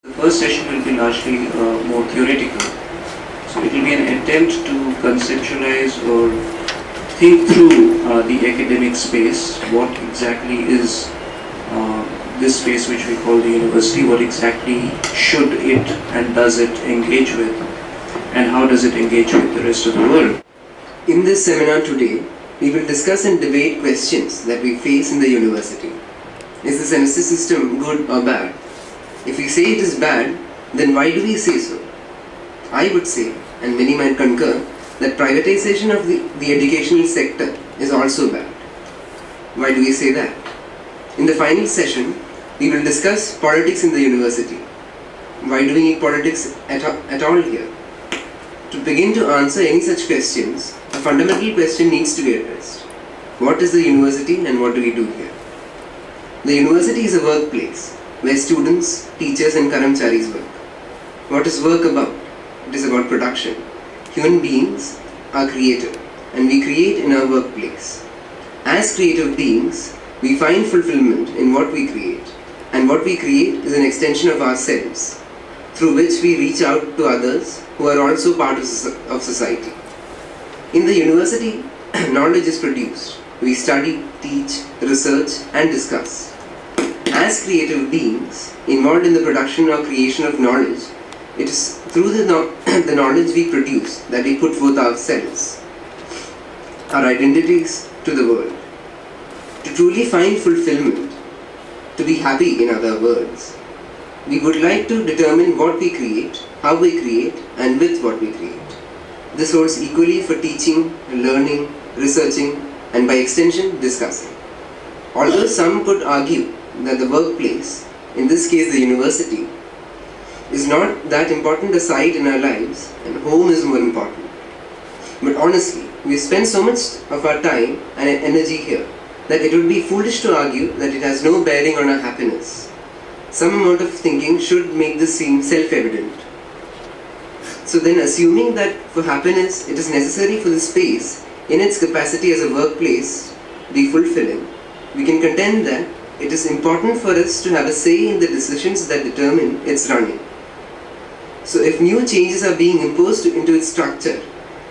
The first session will be largely more theoretical. So it will be an attempt to conceptualize or think through the academic space. What exactly is this space which we call the university? What exactly should it and does it engage with? And how does it engage with the rest of the world? In this seminar today, we will discuss and debate questions that we face in the university. Is the semester system good or bad? If we say it is bad, then why do we say so? I would say, and many might concur, that privatization of the educational sector is also bad. Why do we say that? In the final session, we will discuss politics in the university. Why do we need politics at all here? To begin to answer any such questions, a fundamental question needs to be addressed. What is the university and what do we do here? The university is a workplace where students, teachers and karamcharis work. What is work about? It is about production. Human beings are creative and we create in our workplace. As creative beings, we find fulfillment in what we create, and what we create is an extension of ourselves, through which we reach out to others who are also part of society. In the university, knowledge is produced. We study, teach, research and discuss. As creative beings involved in the production or creation of knowledge, it is through the knowledge we produce that we put forth ourselves, our identities to the world. To truly find fulfillment, to be happy in other words, we would like to determine what we create, how we create and with what we create. This holds equally for teaching, learning, researching and by extension discussing. Although some could argue that the workplace, in this case the university, is not that important a site in our lives and home is more important. But honestly, we spend so much of our time and energy here that it would be foolish to argue that it has no bearing on our happiness. Some amount of thinking should make this seem self-evident. So then, assuming that for happiness it is necessary for the space in its capacity as a workplace be fulfilling, we can contend that it is important for us to have a say in the decisions that determine its running. So if new changes are being imposed into its structure,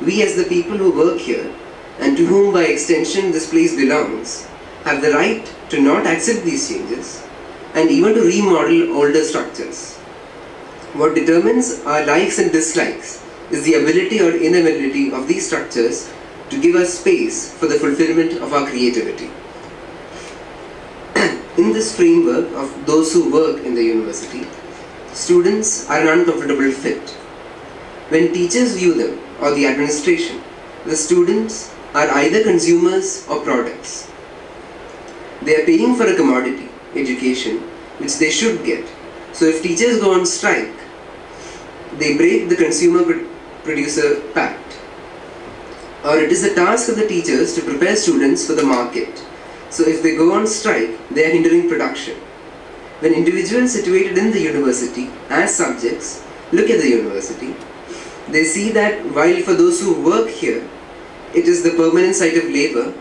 we as the people who work here, and to whom by extension this place belongs, have the right to not accept these changes, and even to remodel older structures. What determines our likes and dislikes is the ability or inability of these structures to give us space for the fulfillment of our creativity. In this framework of those who work in the university, students are an uncomfortable fit. When teachers view them, or the administration, the students are either consumers or products. They are paying for a commodity, education, which they should get. So if teachers go on strike, they break the consumer-producer pact. Or it is the task of the teachers to prepare students for the market. So if they go on strike, they are hindering production. When individuals situated in the university as subjects look at the university, they see that while for those who work here, it is the permanent site of labor,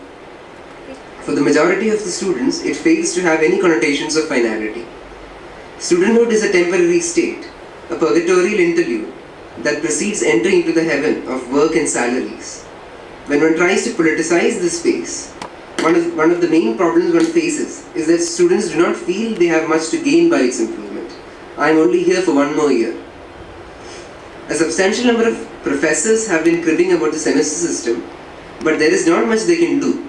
for the majority of the students, it fails to have any connotations of finality. Studenthood is a temporary state, a purgatorial interlude that precedes entry into the heaven of work and salaries. When one tries to politicize this space, one of the main problems one faces is that students do not feel they have much to gain by its improvement. I am only here for one more year. A substantial number of professors have been cribbing about the semester system, but there is not much they can do.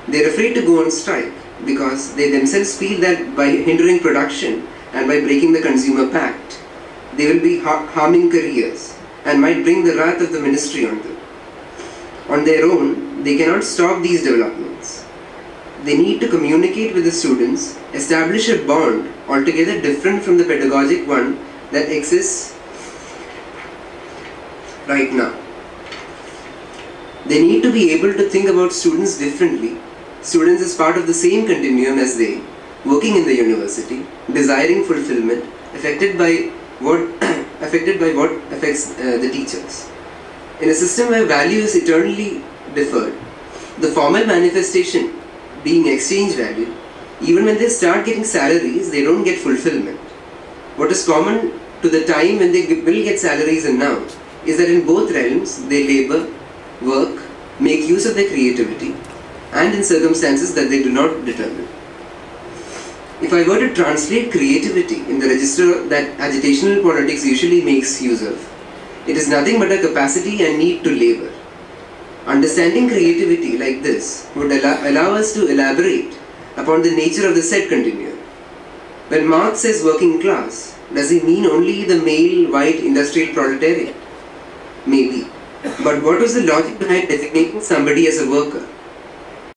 They are afraid to go on strike because they themselves feel that by hindering production and by breaking the consumer pact, they will be harming careers and might bring the wrath of the ministry on them. On their own, they cannot stop these developments. They need to communicate with the students, establish a bond altogether different from the pedagogic one that exists right now. They need to be able to think about students differently. Students as part of the same continuum as they, working in the university, desiring fulfillment, affected by what affects the teachers. In a system where value is eternally deferred, the formal manifestation being exchange value, even when they start getting salaries, they don't get fulfillment. what is common to the time when they will get salaries and now is that in both realms they labor, work, make use of their creativity and in circumstances that they do not determine. If I were to translate creativity in the register that agitational politics usually makes use of, it is nothing but a capacity and need to labor. Understanding creativity like this would allow us to elaborate upon the nature of the said continuum. When Marx says working class, does he mean only the male white industrial proletariat? Maybe. But what was the logic behind designating somebody as a worker?